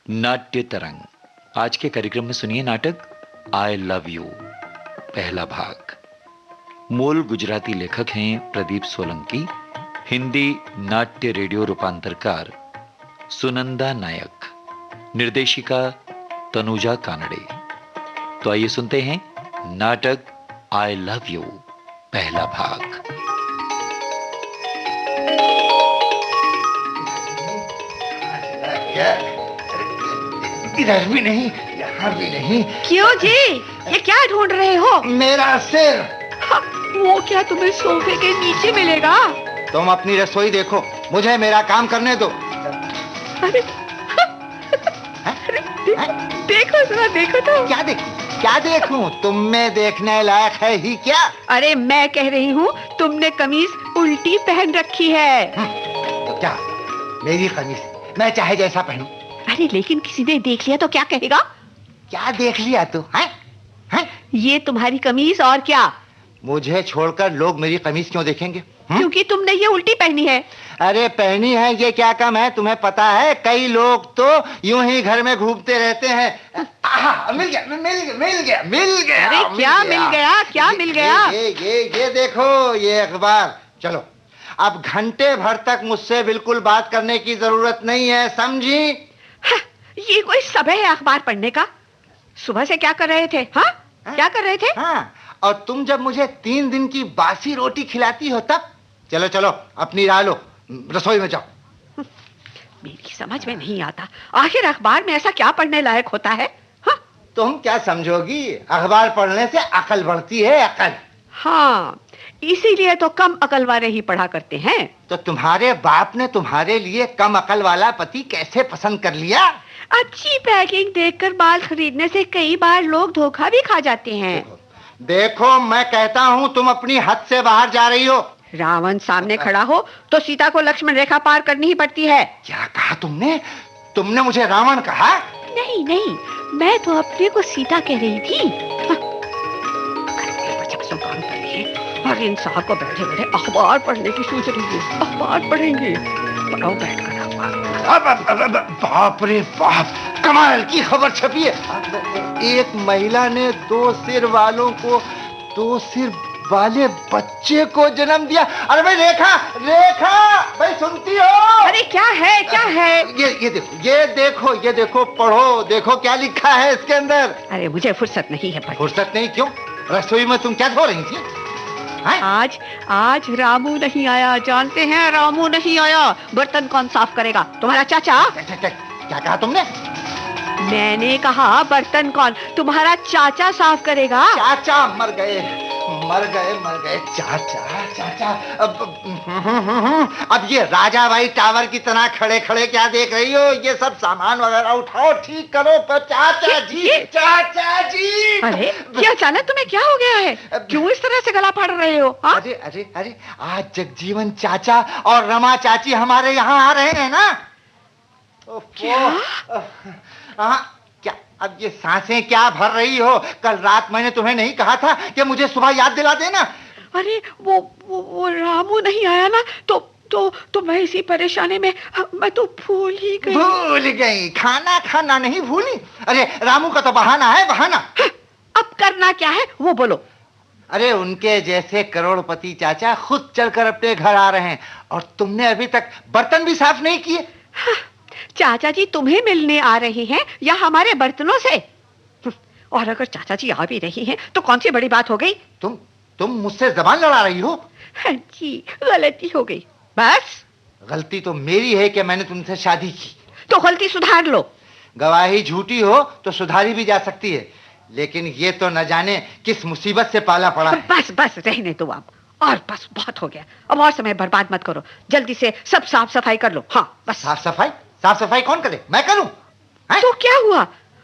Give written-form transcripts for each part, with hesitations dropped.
नाट्य तरंग। आज के कार्यक्रम में सुनिए नाटक आई लव यू पहला भाग। मूल गुजराती लेखक हैं प्रदीप सोलंकी, हिंदी नाट्य रेडियो रूपांतरकार सुनंदा नायक, निर्देशिका तनुजा कानड़े। तो आइए सुनते हैं नाटक आई लव यू पहला भाग। इधर भी नहीं, यहाँ भी नहीं। क्यों जी? ये क्या ढूंढ रहे हो? मेरा सिर। वो क्या तुम्हें सोफे के नीचे मिलेगा? तुम अपनी रसोई देखो, मुझे मेरा काम करने दो। अरे, देखो जरा, देखो तो। क्या देखूं? क्या देखूं? तुम में देखने लायक है ही क्या? अरे मैं कह रही हूँ, तुमने कमीज उल्टी पहन रखी है। तो क्या? मेरी कमीज मैं चाहे जैसा पहनूं। अरे लेकिन किसी ने देख लिया तो क्या कहेगा? क्या देख लिया तू? हैं? ये तुम्हारी कमीज और क्या? मुझे छोड़कर लोग मेरी कमीज क्यों देखेंगे? क्योंकि तुमने ये उल्टी पहनी है। अरे पहनी है, ये क्या कम है? तुम्हें पता है कई लोग तो यूं ही घर में घूमते रहते हैं। मिल गया, मिल गया, मिल गया, मिल गया। अरे क्या मिल गया? क्या मिल गया? ये देखो, ये अखबार। चलो, अब घंटे भर तक मुझसे बिल्कुल बात करने की जरूरत नहीं है, समझी? ये कोई समय है अखबार पढ़ने का? सुबह से क्या कर रहे थे? हाँ, क्या कर रहे थे? हाँ, और तुम जब मुझे 3 दिन की बासी रोटी खिलाती हो तब। चलो चलो, अपनी राह लो, रसोई में जाओ। मेरी समझ में नहीं आता, आखिर अखबार में ऐसा क्या पढ़ने लायक होता है? हाँ? तुम क्या समझोगी? अखबार पढ़ने से अकल बढ़ती है, अकल। हाँ, इसीलिए तो कम अकल वाले ही पढ़ा करते हैं। तो तुम्हारे बाप ने तुम्हारे लिए कम अकल वाला पति कैसे पसंद कर लिया? अच्छी पैकिंग देखकर बाल खरीदने से कई बार लोग धोखा भी खा जाते हैं। देखो, मैं कहता हूँ तुम अपनी हद से बाहर जा रही हो। रावण सामने खड़ा हो तो सीता को लक्ष्मण रेखा पार करनी ही पड़ती है। क्या कहा तुमने? तुमने मुझे रावण कहा? नहीं नहीं, मैं तो अपने को सीता कह रही थी। और इन साहब को बैठे बैठे अखबार पढ़ने की सोच रही है। अखबार पढ़ेंगे, पढ़ो बैठकर अखबार। बाप रे बाप, कमाल की खबर छपी है। एक महिला ने 2 सिर वाले बच्चे को जन्म दिया। अरे भाई रेखा, भाई सुनती हो? अरे क्या है, क्या है? ये देखो, पढ़ो, देखो क्या लिखा है इसके अंदर। अरे मुझे फुर्सत नहीं है। फुर्सत नहीं? क्यों? रसोई में तुम क्या धो रही थी? आज रामू नहीं आया, जानते हैं? रामू नहीं आया। बर्तन कौन साफ करेगा? तुम्हारा चाचा। क्या कहा तुमने? मैंने कहा बर्तन कौन? तुम्हारा चाचा साफ करेगा। चाचा मर गए। चाचा। अब ये राजा भाई टावर की तरह खड़े खड़े क्या देख रही हो? ये सब सामान वगैरह उठाओ, ठीक करो। पर चाचा जी। अरे क्या अचानक तुम्हें क्या हो गया है? क्यों इस तरह से गला फाड़ रहे हो? अरे आज जगजीवन चाचा और रमा चाची हमारे यहाँ आ रहे हैं ना। क्या अब ये सांसें क्या भर रही हो? कल रात मैंने तुम्हें नहीं कहा था कि मुझे सुबह याद दिला देना? अरे वो रामू नहीं आया ना, तो मैं इसी परेशानी में मैं तो भूल गई। खाना नहीं भूली? अरे रामू का तो बहाना है, बहाना। अब करना क्या है वो बोलो। अरे उनके जैसे करोड़पति चाचा खुद चलकर अपने घर आ रहे हैं और तुमने अभी तक बर्तन भी साफ नहीं किए। चाचा जी तुम्हें मिलने आ रहे हैं या हमारे बर्तनों से? और अगर चाचा जी आ भी रही हैं तो कौन सी बड़ी बात हो गई? तुम मुझसे जबान लड़ा रही हो? जी, गलती हो गई। बस गलती तो मेरी है कि मैंने तुमसे शादी की। तो गलती सुधार लो। गवाही झूठी हो तो सुधारी भी जा सकती है, लेकिन ये तो न जाने किस मुसीबत से पाला पड़ा है। बस रहने दो अब। और बस बहुत हो गया, अब और समय बर्बाद मत करो। जल्दी से सब साफ सफाई कर लो। हाँ बस। साफ सफाई कौन करे? मैं करूं? तो क्या हुआ?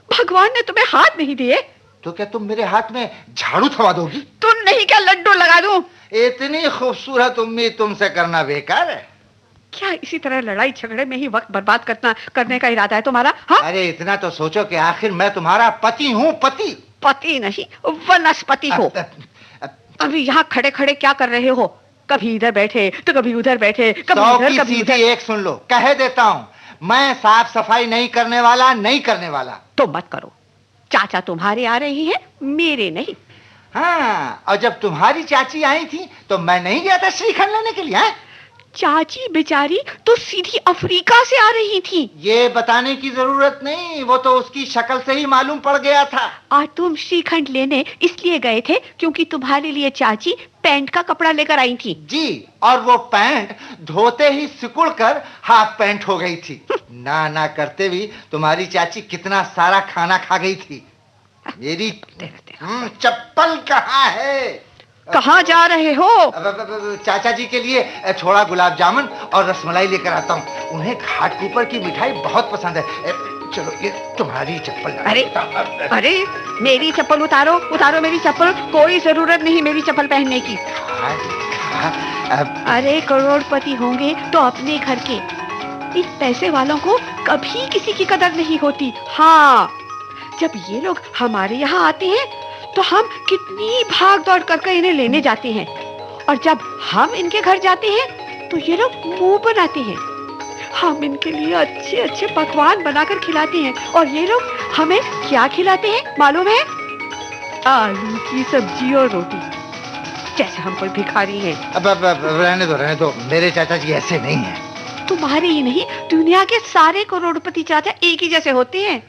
भगवान ने तुम्हें हाथ नहीं दिए तो क्या तुम मेरे हाथ में झाड़ू थमा दोगी? तुम नहीं क्या लड्डू लगा दूं? इतनी खूबसूरत उम्मीद तुमसे करना बेकार है। क्या इसी तरह लड़ाई झगड़े में ही वक्त बर्बाद करने का इरादा है तुम्हारा? हाँ? अरे इतना तो सोचो कि आखिर मैं तुम्हारा पति हूँ। पति नहीं, वनस्पति हो। अभी यहाँ खड़े खड़े क्या कर रहे हो? कभी इधर बैठे तो कभी उधर बैठे, कभी इधर कभी उधर। एक सुन लो, कह देता हूँ, मैं साफ सफाई नहीं करने वाला, नहीं करने वाला। तो मत करो, चाचा तुम्हारे आ रहे हैं, मेरे नहीं। हाँ, और जब तुम्हारी चाची आई थी तो मैं नहीं गया था श्रीखंड लेने के लिए? चाची बेचारी तो सीधी अफ्रीका से आ रही थी। ये बताने की जरूरत नहीं, वो तो उसकी शक्ल से ही मालूम पड़ गया था। और तुम श्रीखंड लेने इसलिए गए थे क्योंकि तुम्हारे लिए चाची पैंट का कपड़ा लेकर आई थी। जी, और वो पैंट धोते ही सिकुड़ कर हाफ पैंट हो गई थी। ना करते भी तुम्हारी चाची कितना सारा खाना खा गई थी। मेरी चप्पल कहाँ है? कहाँ जा रहे हो? चाचा जी के लिए थोड़ा गुलाब जामुन और रसमलाई लेकर आता हूँ। उन्हें घाटकुपर की मिठाई बहुत पसंद है। चलो, ये तुम्हारी चप्पल। अरे मेरी चप्पल उतारो, उतारो मेरी चप्पल। कोई जरूरत नहीं मेरी चप्पल पहनने की। अरे करोड़पति होंगे तो अपने घर के, इस पैसे वालों को कभी किसी की कदर नहीं होती। हाँ, जब ये लोग हमारे यहाँ आते हैं तो हम कितनी भाग दौड़ करके इन्हें लेने जाते हैं, और जब हम इनके घर जाते हैं तो ये लोग मुंह बनाते हैं। हम इनके लिए अच्छे अच्छे पकवान बनाकर खिलाते हैं, और ये लोग हमें क्या खिलाते हैं मालूम है? आलू की सब्जी और रोटी, जैसे हम कोई भिखारी हैं। अब रहने दो, मेरे चाचा जी ऐसे नहीं हैं। तुम्हारे ही नहीं, दुनिया के सारे करोड़पति चाचा एक ही जैसे होते हैं।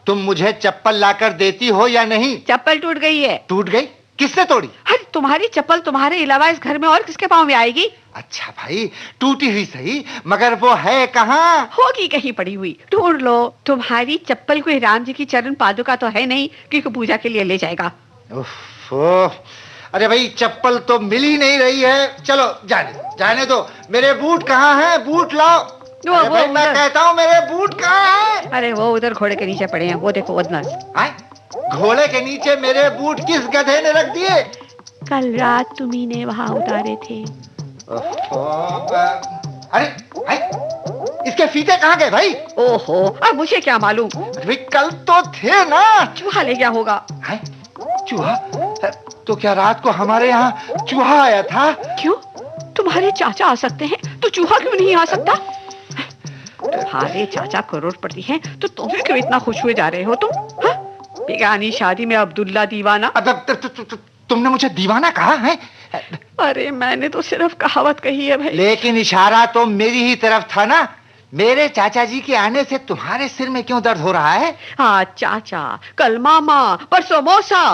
तुम मुझे चप्पल लाकर देती हो या नहीं? चप्पल टूट गई है। टूट गई? किसने तोड़ी? अरे तुम्हारी चप्पल तुम्हारे अलावा इस घर में और किसके पाँव में आएगी? अच्छा भाई, टूटी हुई सही, मगर वो है कहाँ? होगी कहीं पड़ी हुई, ढूंढ लो। तुम्हारी चप्पल कोई राम जी की चरण पादुका तो है नहीं कि पूजा के लिए ले जाएगा। अरे भाई, चप्पल तो मिल ही नहीं रही है। चलो जाने दो। मेरे बूट कहाँ हैं? बूट लाओ। अरे भाई, मैं कहता हूँ, मेरे बूट कहाँ हैं? अरे वो उधर घोड़े के नीचे पड़े हैं, वो देखो उधर। घोड़े के नीचे मेरे बूट किस गधे ने रख दिए? कल रात तुम्ही ने वहाँ उतारे थे। अरे भाई, इसके फीते कहाँ गए भाई? ओहो, अब मुझे क्या मालूम? अरे कल तो थे ना। चूहा ले गया होगा। चूहा? तो क्या रात को हमारे यहाँ चूहा आया था? क्यों? तुम्हारे चाचा आ सकते हैं तो चूहा क्यों नहीं आ सकता? तुम्हारे चाचा करोड़पति हैं तो तुम क्यों इतना खुश हुए जा रहे हो? तुम बेगानी शादी में अब्दुल्ला दीवाना। तुमने मुझे दीवाना कहा है? अरे मैंने तो सिर्फ कहावत कही है भाई। लेकिन इशारा तो मेरी ही तरफ था ना। मेरे चाचा जी के आने से तुम्हारे सिर में क्यों दर्द हो रहा है? हाँ चाचा, कल मामा, परसों मौसा।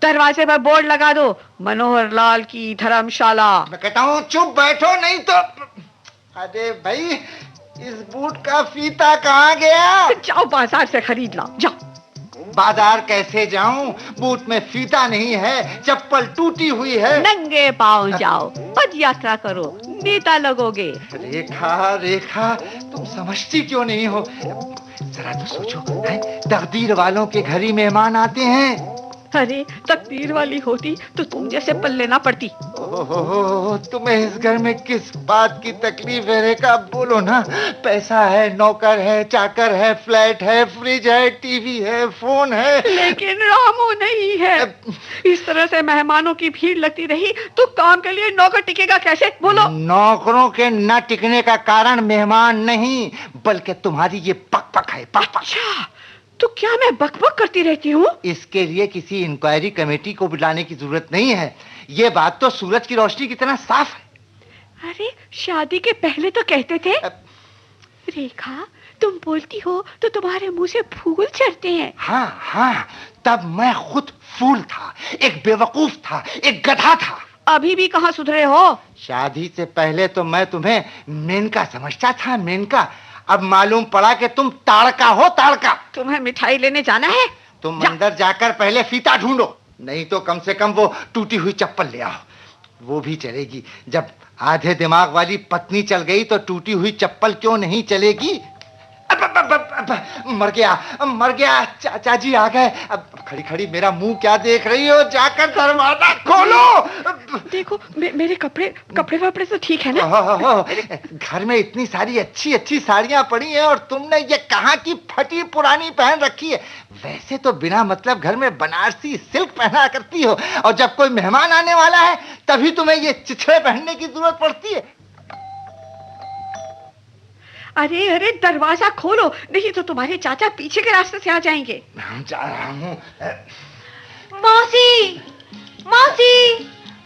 दरवाजे पर बोर्ड लगा दो, मनोहर लाल की धर्मशाला। मैं कहता हूँ चुप बैठो, नहीं तो। अरे भाई, इस बूट का फीता कहाँ गया? जाओ बाजार से खरीद ला, जाओ। बाजार कैसे जाऊं? बूट में फीता नहीं है, चप्पल टूटी हुई है। नंगे पांव जाओ, पद यात्रा करो, नेता लगोगे। रेखा, तुम समझती क्यों नहीं हो? जरा तो सोचो, तकदीर वालों के घर ही मेहमान आते हैं। अरे तकदीर वाली होती तो तुम जैसे पल्ले ना पड़ती। ओहो, तुम्हें इस घर में किस बात की तकलीफ है रेखा? बोलो ना। पैसा है, नौकर है, चाकर है, फ्लैट है, फ्रिज है, टीवी है, फोन है, लेकिन रामू नहीं है। इस तरह से मेहमानों की भीड़ लगती रही तो काम के लिए नौकर टिकेगा कैसे? बोलो। नौकरों के न टिकने का कारण मेहमान नहीं, बल्कि तुम्हारी ये पक है। अच्छा, तो क्या मैं बकबक करती रहती हूँ? इसके लिए किसी इंक्वायरी कमेटी को बुलाने की जरूरत नहीं है। ये बात तो सूरज की रोशनी की तरह साफ है। अरे शादी के पहले तो कहते थे। रेखा, तुम बोलती हो तो तुम्हारे मुंह से फूल झड़ते हैं। हाँ, तब मैं खुद फूल था, एक बेवकूफ था, एक गधा था। अभी भी कहाँ सुधरे हो? शादी से पहले तो मैं तुम्हें मेनका समझता था, मेनका। अब मालूम पड़ा कि तुम ताड़का हो, ताड़का। तुम्हें मिठाई लेने जाना है? तुम अंदर जाकर पहले फीता ढूंढो, नहीं तो कम से कम वो टूटी हुई चप्पल ले आओ। वो भी चलेगी। जब आधे दिमाग वाली पत्नी चल गई तो टूटी हुई चप्पल क्यों नहीं चलेगी? मर गया। चाचा जी आ गए। अब खड़ी मेरा मुंह क्या देख रही हो? जाकर दरवाजा खोलो। देखो मेरे कपड़े वपड़े तो ठीक है ना? घर में इतनी सारी अच्छी साड़ियां पड़ी हैं और तुमने ये कहाँ की फटी पुरानी पहन रखी है। वैसे तो बिना मतलब घर में बनारसी सिल्क पहना करती हो, और जब कोई मेहमान आने वाला है तभी तुम्हें ये चिथड़े पहनने की जरूरत पड़ती है। अरे अरे दरवाजा खोलो, नहीं तो तुम्हारे चाचा पीछे के रास्ते से आ जाएंगे। जा रहा हूँ। मौसी, मौसी,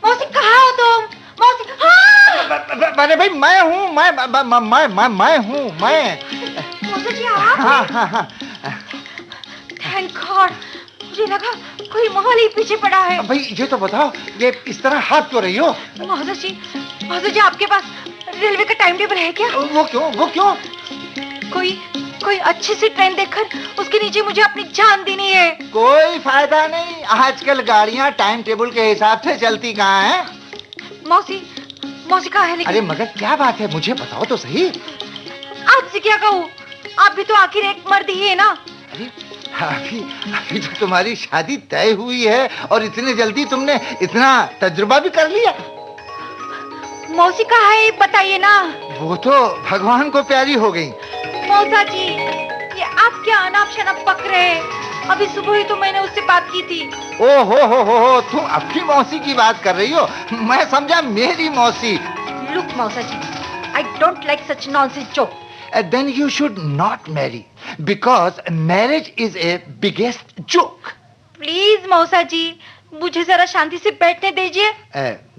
मौसी कहाँ हो तुम? मौसी, हाँ! अरे भाई मैं हूँ, मैं हूँ, मैं। मौसी जी आप? हाँ। थैंक गॉड, मुझे लगा कोई महल ही पीछे पड़ा है। भाई ये तो बताओ, ये इस तरह हाथ क्यों रही हो? मौसी जी आपके पास रेलवे का टाइम टेबल है क्या? वो क्यों? कोई अच्छी सी ट्रेन देखकर उसके नीचे मुझे अपनी जान देनी है। कोई फायदा नहीं, आजकल गाड़ियाँ टाइम टेबल के हिसाब से चलती कहाँ हैं? मौसी कहाँ है लेकिन? अरे मगर क्या बात है, मुझे बताओ तो सही। आपसे क्या कहूँ, आप भी तो आखिर एक मर्द ही है ना। अभी तो तुम्हारी शादी तय हुई है और इतनी जल्दी तुमने इतना तजुर्बा भी कर लिया। मौसी कहाँ है बताइए ना। वो तो भगवान को प्यारी हो गई। मौसा जी, ये आप क्या अनाप शनाप पक रहे हैं? अभी सुबह ही तो मैंने उससे बात की थी। ओ हो, तुम अपनी मौसी की बात कर रही हो, मैं समझा मेरी मौसी। लुक मौसा जी, I don't like such nonsense joke. Then you should not marry because marriage is a biggest joke. Please मौसा जी, मुझे जरा शांति से बैठने दीजिए।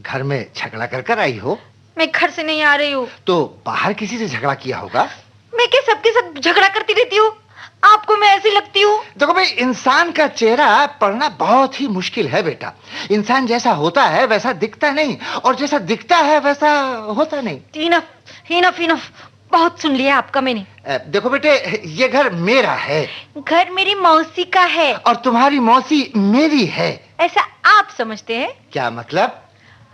घर में झगड़ा कर आई हो? मैं घर से नहीं आ रही हूँ। तो बाहर किसी से झगड़ा किया होगा? मैं क्या सबके साथ झगड़ा करती रहती हूँ? आपको मैं ऐसी लगती हूँ? देखो भाई, इंसान का चेहरा पढ़ना बहुत ही मुश्किल है बेटा। इंसान जैसा होता है वैसा दिखता नहीं, और जैसा दिखता है वैसा होता नहीं। इनफ, बहुत सुन लिया आपका मैंने। देखो बेटे, ये घर मेरा है। घर मेरी मौसी का है। और तुम्हारी मौसी मेरी है। ऐसा आप समझते हैं? क्या मतलब?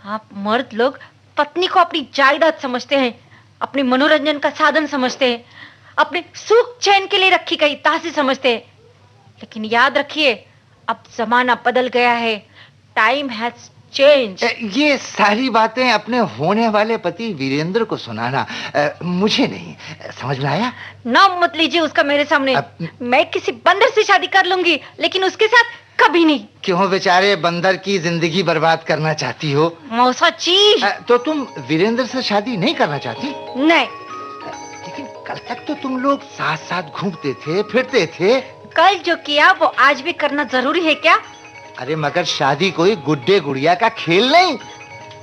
आप मर्द लोग पत्नी को अपनी जायदाद समझते हैं, अपने मनोरंजन का साधन समझते हैं, अपने सुख चैन के लिए रखी गई तासी समझते हैं। लेकिन याद रखिए, अब जमाना बदल गया है। Time has change. ये सारी बातें अपने होने वाले पति वीरेंद्र को सुनाना मुझे नहीं समझ में आया। नाम मत लीजिए उसका मेरे सामने। मैं किसी बंदर से शादी कर लूंगी, लेकिन उसके साथ कभी नहीं। क्यों बेचारे बंदर की जिंदगी बर्बाद करना चाहती हो? मौसा जी, तो तुम वीरेंद्र से शादी नहीं करना चाहती? नहीं। लेकिन कल तक तो तुम लोग साथ साथ घूमते थे, फिरते थे। कल जो किया वो आज भी करना जरूरी है क्या? अरे मगर शादी कोई गुड्डे गुड़िया का खेल नहीं।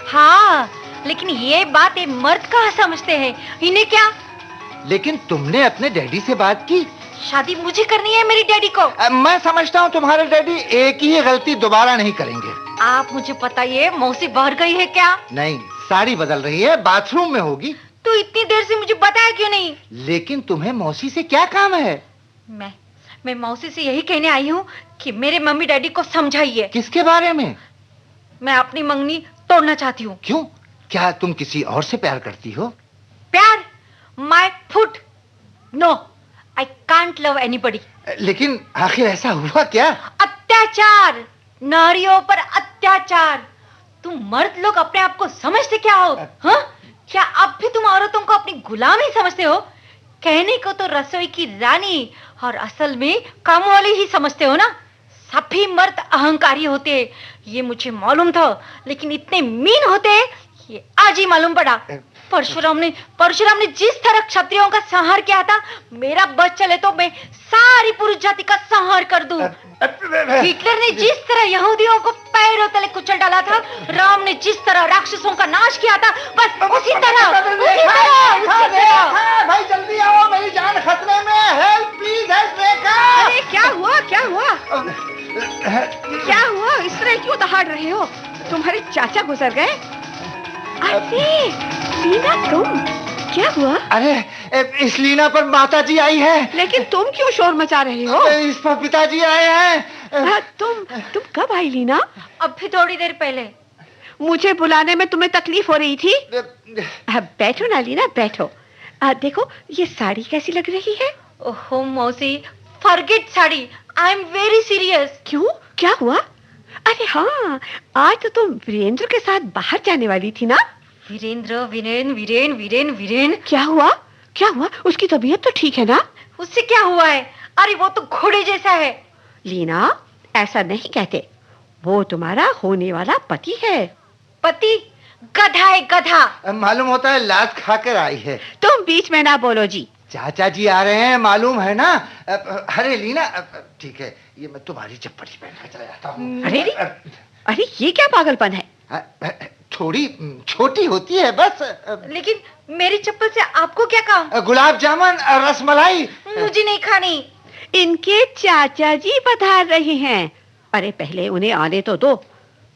हाँ, लेकिन ये बात ये मर्द कहाँ समझते हैं? इन्हें क्या? लेकिन तुमने अपने डैडी से बात की? शादी मुझे करनी है मेरी डैडी को। मैं समझता हूँ तुम्हारे डैडी एक ही गलती दोबारा नहीं करेंगे। आप मुझे बताइए, मौसी बाहर गई है क्या? नहीं, साड़ी बदल रही है, बाथरूम में होगी। तो इतनी देर से मुझे बताया क्यों नहीं? लेकिन तुम्हें मौसी से क्या काम है? मैं मौसी से यही कहने आई हूँ कि मेरे मम्मी डैडी को समझाइए। किसके बारे में? मैं अपनी मंगनी तोड़ना चाहती हूँ। क्यों? क्या तुम किसी और से प्यार करती हो? प्यार? My foot, no, I can't love anybody. लेकिन आखिर ऐसा हुआ क्या? अत्याचार, नारियों पर अत्याचार। तुम मर्द लोग अपने आप को समझते क्या हो? हाँ? क्या अब भी तुम औरतों को अपनी गुलाम ही समझते हो? कहने को तो रसोई की रानी, और असल में काम वाली ही समझते हो ना? सभी मर्द अहंकारी होते हैं, ये मुझे मालूम था, लेकिन इतने मीन होते हैं ये आज ही मालूम पड़ा। परशुराम ने जिस तरह क्षत्रियों का संहार किया था, मेरा बस चले तो मैं सारी पुरुष जाति का संहार कर दूं। हिटलर ने जिस तरह यहूदियों को पैरों तले कुचल डाला था, राम ने जिस तरह राक्षसों का नाश किया था, बस उसी तरह। भाई जल्दी आओ, मेरी जान खतरे में। हेल्प प्लीज, हेल्प रेखा। अरे क्या हुआ? क्या हुआ? इस तरह क्यों दहाड़ रहे हो? तुम्हारे चाचा गुजर गए? अरे लीना, तुम क्या हुआ? अरे इस लीना पर माताजी आई है। लेकिन तुम क्यों शोर मचा रहे हो? इस पर पिताजी आए हैं। तुम कब आई लीना? अभी थोड़ी देर पहले। मुझे बुलाने में तुम्हें तकलीफ हो रही थी? बैठो ना लीना, बैठो। देखो ये साड़ी कैसी लग रही है? ओहो मौसी, forget sari, I am very serious. क्यों, क्या हुआ? अरे हाँ, आज तो तुम वीरेंद्र के साथ बाहर जाने वाली थी ना? वीरेन। क्या हुआ? उसकी तबीयत तो ठीक है ना? उससे क्या हुआ है? अरे वो तो घोड़े जैसा है। लीना, ऐसा नहीं कहते, वो तुम्हारा होने वाला पति है। पति? गधा है, गधा। मालूम होता है लात खाकर आई है। तुम बीच में ना बोलो जी। चाचा जी आ रहे हैं, मालूम है ना। अरे लीना, ठीक है, ये मैं तुम्हारी चप्पल ही पहन कर चला जाता हूँ। अरे ये क्या पागलपन है? थोड़ी छोटी होती है बस। लेकिन मेरी चप्पल से आपको क्या काम? गुलाब जामुन, रसमलाई मुझे नहीं खानी। इनके चाचा जी पधार रहे हैं। अरे पहले उन्हें आने तो दो।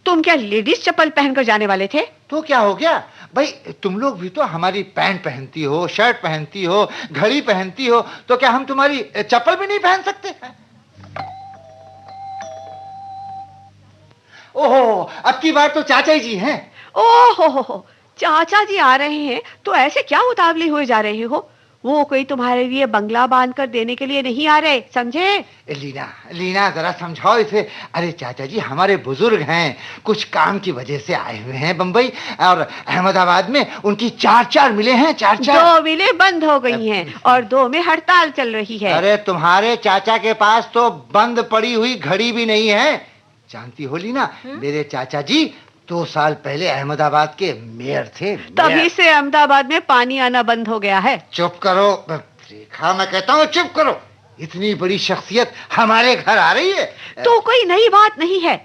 तुम क्या लेडीज चप्पल पहनकर जाने वाले थे? तो क्या हो गया भाई, तुम लोग भी तो हमारी पैंट पहनती हो, शर्ट पहनती हो, घड़ी पहनती हो, तो क्या हम तुम्हारी चप्पल भी नहीं पहन सकते? ओहो, अब की बार तो चाचा जी हैं। ओहो, चाचा जी आ रहे हैं तो ऐसे क्या उतावले हुए जा रहे हो? वो कोई तुम्हारे लिए बंगला बांध कर देने के लिए नहीं आ रहे, समझे? लीना जरा समझाओ इसे। अरे चाचा जी हमारे बुजुर्ग हैं, कुछ काम की वजह से आए हुए हैं बंबई, और अहमदाबाद में उनकी 4 मिलें हैं। 4 2 मिलें बंद हो गई हैं और 2 में हड़ताल चल रही है। अरे तुम्हारे चाचा के पास तो बंद पड़ी हुई घड़ी भी नहीं है। जानती हो लीना, मेरे चाचा जी 2 साल पहले अहमदाबाद के मेयर थे। तभी से अहमदाबाद में पानी आना बंद हो गया है। चुप करो रेखा, मैं कहता हूँ चुप करो। इतनी बड़ी शख्सियत हमारे घर आ रही है तो कोई नई बात नहीं है।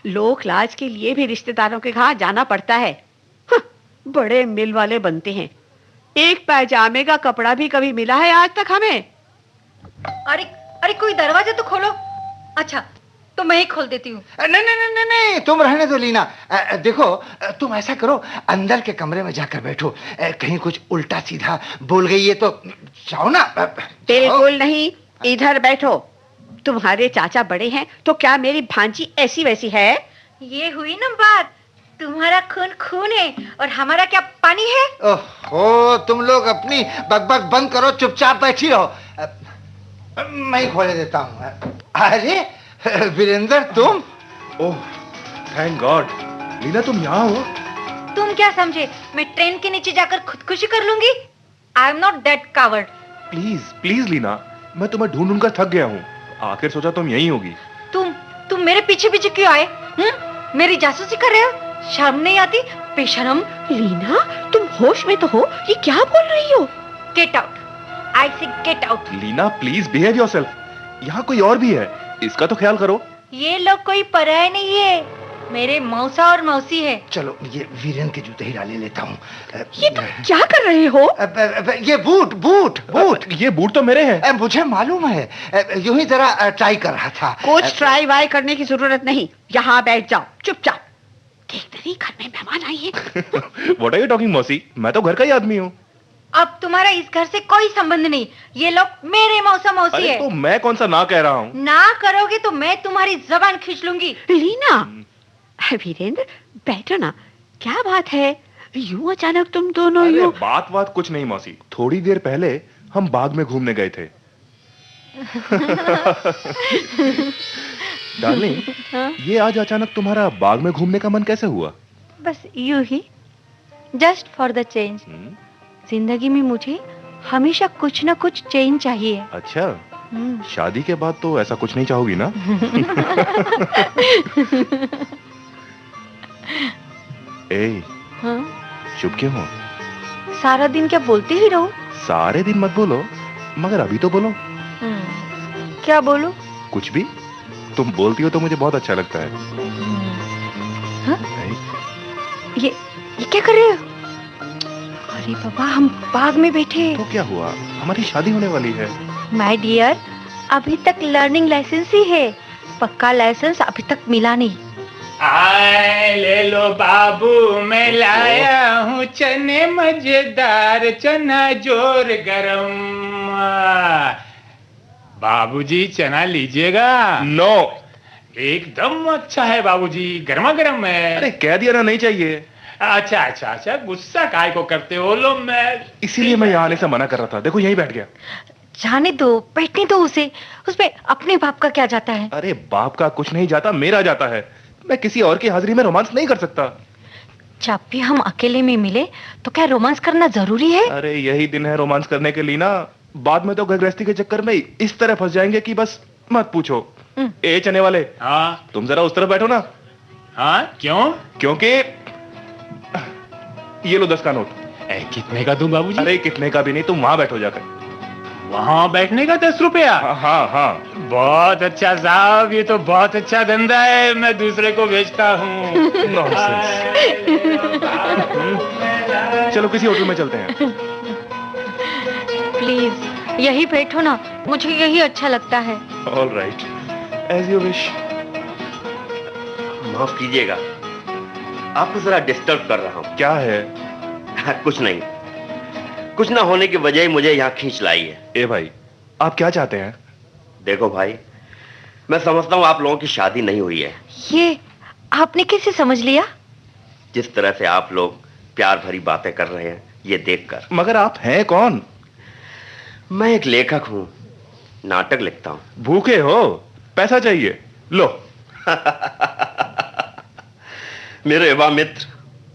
लोक लाज के लिए भी रिश्तेदारों के घर जाना पड़ता है। बड़े मिल वाले बनते हैं। एक पैजामे का कपड़ा भी कभी मिला है आज तक हमें? अरे कोई दरवाजा तो खोलो। अच्छा तो मैं ही खोल देती हूँ। नहीं, तुम रहने दो लीना। देखो, तुम ऐसा करो, अंदर के कमरे में जाकर बैठो। कहीं कुछ उल्टा सीधा बोल गई है तो जाओ ना। बिल्कुल नहीं, इधर बैठो। तुम्हारे चाचा बड़े हैं तो क्या मेरी भांजी ऐसी वैसी है? ये हुई ना बात। तुम्हारा खून खून है और हमारा क्या पानी है? ओहो, तुम लोग अपनी बकबक बंद करो, चुपचाप बैठी रहो। मैं ही खोले देता हूँ। अरे वीरेंद्र, तुम? ओह थैंक गॉड, लीना तुम यहाँ हो? तुम क्या समझे मैं ट्रेन के नीचे जाकर खुदकुशी कर लूंगी? I am not that coward. Please please Leena, मैं तुम्हें ढूंढ कर थक गया हूँ। आखिर सोचा तुम यहीं होगी। तुम मेरे पीछे पीछे क्यों आए? मेरी जासूसी कर रहे हो? शर्म नहीं आती? बेशरम। लीना, तुम होश में तो हो? ये क्या बोल रही हो? Gate out, I say get out. Leena please behave yourself. यहाँ कोई और भी है, इसका तो ख्याल करो। ये लोग कोई पराये नहीं है, मेरे मौसा और मौसी है। चलो ये वीरेंद्र के जूते ही डाले लेता हूँ। ये तुम क्या कर रहे हो? ये बूट ये बूट तो मेरे हैं। मुझे मालूम है, यूं ही जरा ट्राई कर रहा था। कुछ ट्राई वाई करने की जरूरत नहीं, यहाँ बैठ जाओ चुपचाप। देखते नहीं घर में मेहमान आई है। What are you talking, मौसी? मैं तो घर का ही आदमी हूँ। अब तुम्हारा इस घर से कोई संबंध नहीं। ये लोग मेरे मौसा मौसी है। तो मैं कौन सा ना कह रहा हूँ? ना करोगे तो मैं तुम्हारी जबान खींच लूंगी। लीना, वीरेंद्र बैठो ना, क्या बात है? यूं अचानक तुम दोनों यूं? बात कुछ नहीं मौसी, थोड़ी देर पहले हम बाग में घूमने गए थे। डार्लिंग, ये आज अचानक तुम्हारा बाग में घूमने का मन कैसे हुआ? बस यूं ही, जस्ट फॉर द चेंज। जिंदगी में मुझे हमेशा कुछ ना कुछ चेंज चाहिए। अच्छा, शादी के बाद तो ऐसा कुछ नहीं चाहोगी ना? ए, चुप क्यों हो? सारा दिन क्या बोलते ही रहो? सारे दिन मत बोलो, मगर अभी तो बोलो। क्या बोलो? कुछ भी, तुम बोलती हो तो मुझे बहुत अच्छा लगता है। ये क्या कर रहे हो? अरे बाबा, हम बाग में बैठे। तो क्या हुआ, हमारी शादी होने वाली है। माय डियर, अभी तक लर्निंग लाइसेंस ही है, पक्का लाइसेंस अभी तक मिला नहीं। आए ले लो बाबू, मैं लाया हूँ चने मजेदार, चना जोर गरम। बाबूजी चना लीजिएगा? नो। एकदम अच्छा है बाबूजी, गर्मा गर्म है। अरे कह दिया ना, नहीं चाहिए। अच्छा, गुस्सा काय को करते हो? लो मैं इसीलिए मैं यहाँ आने से मना कर रहा था। देखो यहीं बैठ गया। जाने दो, बैठने दो उसे, उसमें अपने बाप का क्या जाता है? अरे बाप का कुछ नहीं जाता, मेरा जाता है। मैं किसी और की हाजिरी में रोमांस नहीं कर सकता। जब भी हम अकेले में मिले तो क्या रोमांस करना जरूरी है? अरे यही दिन है रोमांस करने के लिए ना, बाद में तो घर गृहस्थी के चक्कर में इस तरह फंस जाएंगे कि बस मत पूछो। ए चने वाले, हाँ तुम जरा उस तरफ बैठो ना। हाँ क्यों? क्योंकि ये लो 10 का नोट। कितने का दूं बाबूजी? अरे कितने का भी नहीं, तुम वहां बैठो जाकर। वहाँ बैठने का 10 रुपया? हाँ हाँ। बहुत अच्छा साहब, ये तो बहुत अच्छा धंधा है, मैं दूसरे को बेचता हूँ। चलो किसी होटल में चलते हैं। प्लीज यही बैठो ना, मुझे यही अच्छा लगता है। All right, as you wish. माफ कीजिएगा, आपको जरा डिस्टर्ब कर रहा हूँ। क्या है? कुछ नहीं, कुछ ना होने की वजह ही मुझे यहाँ खींच लाई है। ए भाई, आप क्या चाहते हैं? देखो भाई, मैं समझता हूँ आप लोगों की शादी नहीं हुई है। ये आपने कैसे समझ लिया? जिस तरह से आप लोग प्यार भरी बातें कर रहे हैं ये देखकर। मगर आप हैं कौन? मैं एक लेखक हूँ, नाटक लिखता हूँ। भूखे हो? पैसा चाहिए, लो। मेरे युवा मित्र,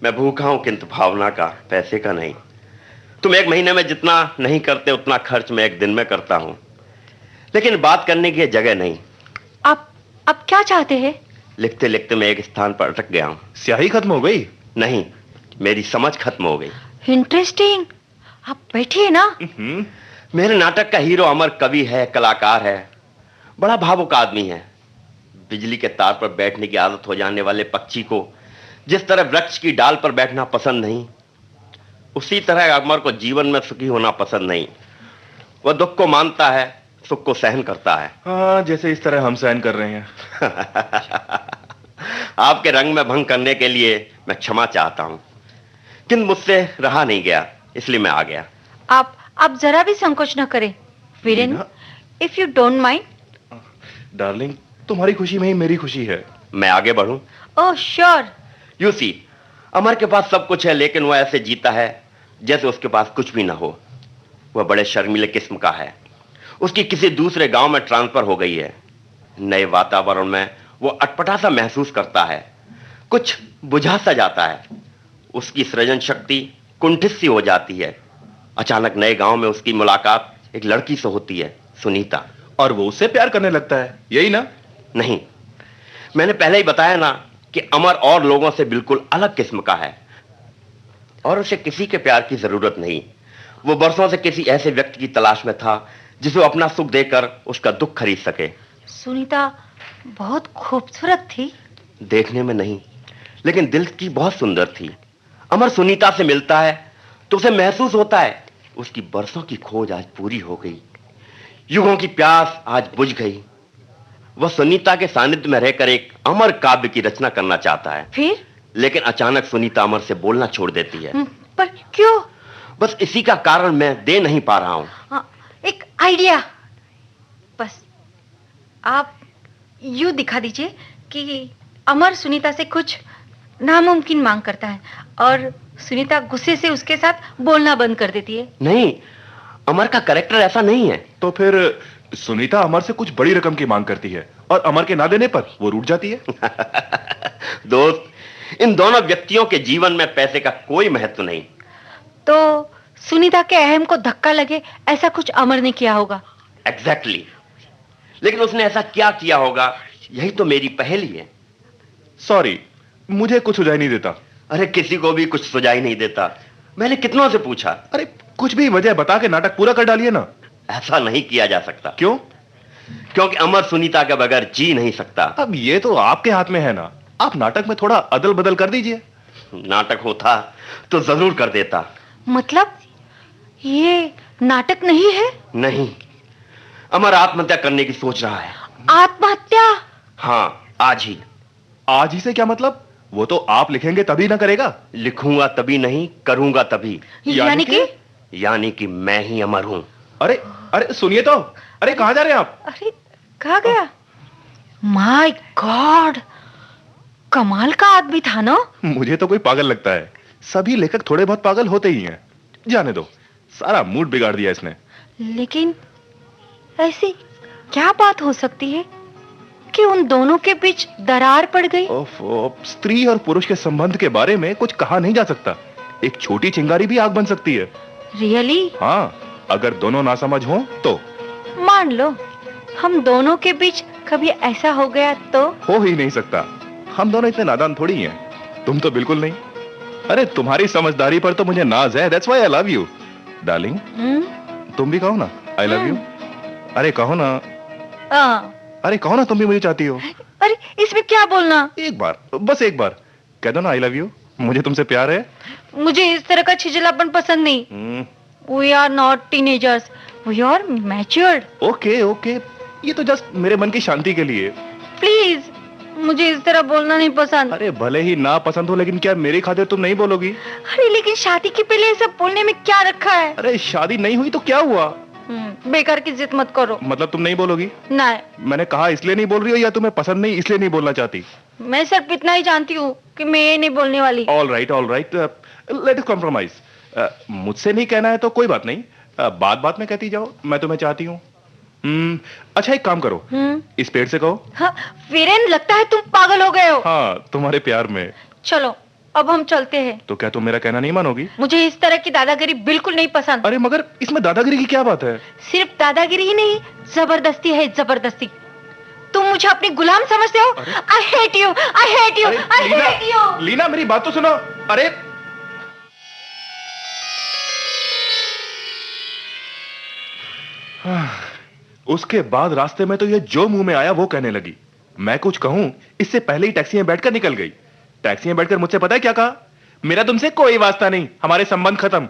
मैं भूखा हूं किंतु भावना का, पैसे का नहीं। तुम एक महीने में जितना नहीं करते उतना खर्च मैं एक दिन में करता हूं, लेकिन बात करने की जगह नहीं। आप क्या चाहते हैं? लिखते लिखते मैं एक स्थान पर अटक गया हूं। स्याही खत्म हो गई? नहीं, मेरी समझ खत्म हो गई। इंटरेस्टिंग, आप बैठिए ना। मेरे नाटक का हीरो अमर कवि है, कलाकार है, बड़ा भावुक आदमी है। बिजली के तार पर बैठने की आदत हो जाने वाले पक्षी को जिस तरह वृक्ष की डाल पर बैठना पसंद नहीं, उसी तरह अमर को जीवन में सुखी होना पसंद नहीं। वह दुख को मानता है, सुख को सहन करता है। हाँ, जैसे इस तरह हम सहन कर रहे हैं। आपके रंग में भंग करने के लिए मैं क्षमा चाहता हूं, किंतु मुझसे रहा नहीं गया, इसलिए मैं आ गया। आप जरा भी संकोच न करें Viren, if you don't mind. Darling, तुम्हारी खुशी में ही मेरी खुशी है। मैं आगे बढ़ूं? Oh sure. यू सी, अमर के पास सब कुछ है, लेकिन वह ऐसे जीता है जैसे उसके पास कुछ भी ना हो। वह बड़े शर्मीले किस्म का है। उसकी किसी दूसरे गांव में ट्रांसफर हो गई है। नए वातावरण में वो अटपटा सा महसूस करता है, कुछ बुझा सा जाता है। उसकी सृजन शक्ति कुंठित सी हो जाती है। अचानक नए गांव में उसकी मुलाकात एक लड़की से होती है, सुनीता। और वो उससे प्यार करने लगता है, यही ना? नहीं, मैंने पहले ही बताया ना कि अमर और लोगों से बिल्कुल अलग किस्म का है और उसे किसी के प्यार की जरूरत नहीं। वो बरसों से किसी ऐसे व्यक्ति की तलाश में था जिसे वो अपना सुख देकर उसका दुख खरीद सके। सुनीता बहुत खूबसूरत थी। देखने में नहीं, लेकिन दिल की बहुत सुंदर थी। अमर सुनीता से मिलता है तो उसे महसूस होता है उसकी बरसों की खोज आज पूरी हो गई, युगों की प्यास आज बुझ गई। वह सुनीता के सानिध्य में रहकर एक अमर काव्य की रचना करना चाहता है। फिर? लेकिन अचानक सुनीता अमर से बोलना छोड़ देती है। पर क्यों? बस इसी का कारण मैं दे नहीं पा रहा हूं। एक आइडिया, बस आप यूं दिखा दीजिए कि अमर सुनीता से कुछ नामुमकिन मांग करता है और सुनीता गुस्से से उसके साथ बोलना बंद कर देती है। नहीं, अमर का कैरेक्टर ऐसा नहीं है। तो फिर सुनीता अमर से कुछ बड़ी रकम की मांग करती है और अमर के ना देने पर वो रूठ जाती है। दोस्त, इन दोनों व्यक्तियों के जीवन में पैसे का कोई महत्व नहीं। तो सुनीता के अहम को धक्का लगे, ऐसा कुछ अमर ने किया होगा। एग्जैक्टली। लेकिन उसने ऐसा क्या किया होगा, यही तो मेरी पहेली है। सॉरी, मुझे कुछ सुझाई नहीं देता। अरे किसी को भी कुछ सुझाई नहीं देता। मैंने कितनों से पूछा। अरे कुछ भी वजह बता के नाटक पूरा कर डालिए ना। ऐसा नहीं किया जा सकता। क्यों? क्योंकि अमर सुनीता के बगैर जी नहीं सकता। अब ये तो आपके हाथ में है ना, आप नाटक में थोड़ा अदल बदल कर दीजिए। नाटक होता तो जरूर कर देता। मतलब ये नाटक नहीं है? नहीं, अमर आत्महत्या करने की सोच रहा है। आत्महत्या? हाँ, आज ही। आज ही से क्या मतलब? वो तो आप लिखेंगे तभी ना करेगा। लिखूंगा तभी नहीं, करूंगा तभी। यानी कि मैं ही अमर हूं। अरे अरे सुनिए तो। अरे कहां जा रहे हैं आप? अरे कहां गया? माय गॉड, कमाल का आदमी था ना। मुझे तो कोई पागल लगता है। सभी लेखक थोड़े बहुत पागल होते ही हैं। जाने दो, सारा मूड बिगाड़ दिया इसने। लेकिन ऐसी क्या बात हो सकती है कि उन दोनों के बीच दरार पड़ गई? ओफ, स्त्री और पुरुष के संबंध के बारे में कुछ कहा नहीं जा सकता। एक छोटी चिंगारी भी आग बन सकती है। रियली? हाँ, अगर दोनों नासमझ हो तो। मान लो हम दोनों के बीच कभी ऐसा हो गया तो? हो ही नहीं सकता। हम दोनों इतने नादान थोड़ी हैं। तुम तो बिल्कुल नहीं। अरे तुम्हारी समझदारी पर तो मुझे नाज है। That's why I love you, darling। तुम भी कहो ना। I love you. अरे कहो ना, अरे कहो ना, तुम भी मुझे चाहती हो। अरे इसमें क्या बोलना? एक बार, बस एक बार कह दो ना आई लव यू, मुझे तुमसे प्यार है। मुझे इस तरह का छिछलापन पसंद नहीं। We are not teenagers, we are matured. Okay okay, ये तो जस्ट मेरे मन की शांति के लिए। प्लीज, मुझे इस तरह बोलना नहीं पसंद। अरे भले ही ना पसंद हो, लेकिन क्या मेरी खातिर तुम नहीं बोलोगी? अरे लेकिन शादी के पहले ये सब बोलने में क्या रखा है? अरे शादी नहीं हुई तो क्या हुआ? बेकार की जिद मत करो। मतलब तुम नहीं बोलोगी? नहीं। मैंने कहा इसलिए नहीं बोल रही हो या तुम्हें पसंद नहीं इसलिए नहीं बोलना चाहती? मैं सिर्फ इतना ही जानती हूँ कि मैं ये नहीं बोलने वाली। All right, let us compromise. मुझसे नहीं कहना है तो कोई बात नहीं, बात बात में कहती जाओ मैं तुम्हें चाहती हूँ। अच्छा एक काम करो, इस पेड़ से कहो। हाँ, वीरेन लगता है तुम पागल हो गए हो। हाँ, तुम्हारे प्यार में। चलो अब हम चलते हैं। तो क्या तुम मेरा कहना नहीं मानोगी? मुझे इस तरह की दादागिरी बिल्कुल नहीं पसंद। अरे मगर इसमें दादागिरी की क्या बात है? सिर्फ दादागिरी ही नहीं, जबरदस्ती है, जबरदस्ती। तुम मुझे अपनी गुलाम समझते हो? I hate you, I hate you, I hate you। Leena मेरी बात तो सुनो। अरे उसके बाद रास्ते में तो ये जो मुंह में आया वो कहने लगी। मैं कुछ कहूं इससे पहले ही टैक्सी में बैठकर निकल गई। टैक्सी में बैठकर मुझसे पता है क्या कहा? मेरा तुमसे कोई वास्ता नहीं, हमारे संबंध खत्म।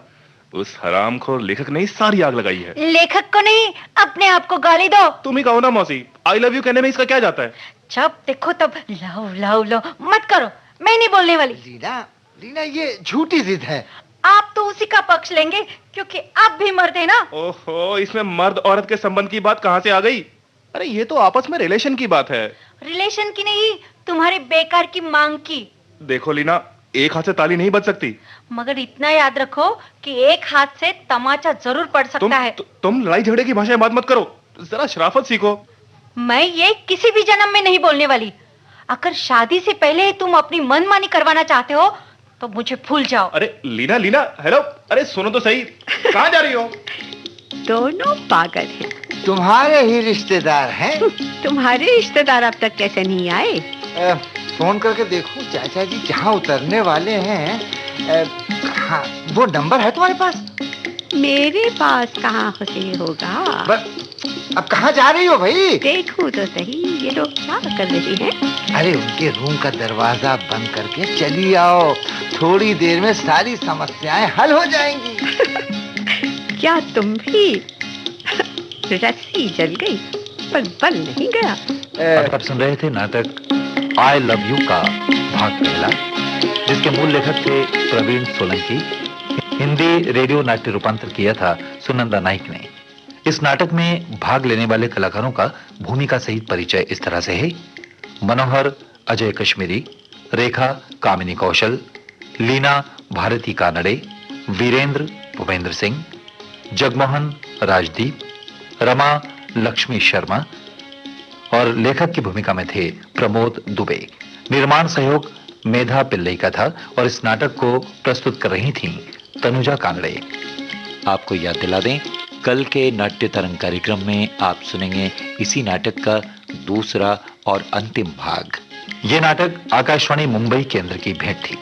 उस हरामखोर लेखक ने सारी आग लगाई है। लेखक को नहीं, अपने आप को गाली दो। तुम ही कहो ना मौसी, आई लव यू कहने में इसका क्या जाता है? जब देखो तब लाओ लाओ लाओ, मत करो, मैं नहीं बोलने वाली। लीना, लीना ये झूठी जिद है। आप तो उसी का पक्ष लेंगे क्योंकि आप भी मर्द है ना। ओहो, इसमें मर्द औरत के संबंध की बात कहां से आ गई? अरे ये तो आपस में रिलेशन की बात है। रिलेशन की नहीं, तुम्हारी बेकार की मांग की। देखो लीना, एक हाथ से ताली नहीं बज सकती। मगर इतना याद रखो कि एक हाथ से तमाचा जरूर पड़ सकता है। तुम लड़ाई झगड़े की भाषा बात मत करो, जरा शराफत सीखो। मैं ये किसी भी जन्म में नहीं बोलने वाली। अगर शादी से पहले तुम अपनी मनमानी करवाना चाहते हो तो मुझे भूल जाओ। अरे लीना, लीना हेलो, अरे सुनो तो सही, कहाँ जा रही हो? दोनों पागल हैं। तुम्हारे ही रिश्तेदार हैं। तुम्हारे रिश्तेदार अब तक कैसे नहीं आए? फोन करके देखो चाचा जी जहाँ उतरने वाले हैं। हाँ, वो नंबर है तुम्हारे पास? मेरे पास कहाँ से होगा? बस अब कहाँ जा रही हो भाई? देखो तो सही, ये लोग क्या कर रहे हैं? अरे उनके रूम का दरवाजा बंद करके चली आओ, थोड़ी देर में सारी समस्याएं हल हो जाएंगी। क्या तुम भी? रस्सी जल गई पर बल नहीं गया। आप सुन रहे थे नाटक आई लव यू का भाग पहला, जिसके मूल लेखक थे प्रवीण सोलंकी। हिंदी रेडियो नाट्य रूपांतर किया था सुनंदा नाइक ने। इस नाटक में भाग लेने वाले कलाकारों का भूमिका सहित परिचय इस तरह से है: मनोहर अजय कश्मीरी, रेखा कामिनी कौशल, लीना भारती कानड़े, वीरेंद्र भूपेंद्र सिंह, जगमोहन राजदीप, रमा लक्ष्मी शर्मा और लेखक की भूमिका में थे प्रमोद दुबे। निर्माण सहयोग मेधा पिल्लई का था और इस नाटक को प्रस्तुत कर रही थीं तनुजा कानड़े। आपको याद दिला दें, कल के नाट्य तरंग कार्यक्रम में आप सुनेंगे इसी नाटक का दूसरा और अंतिम भाग। यह नाटक आकाशवाणी मुंबई केंद्र की भेंट थी।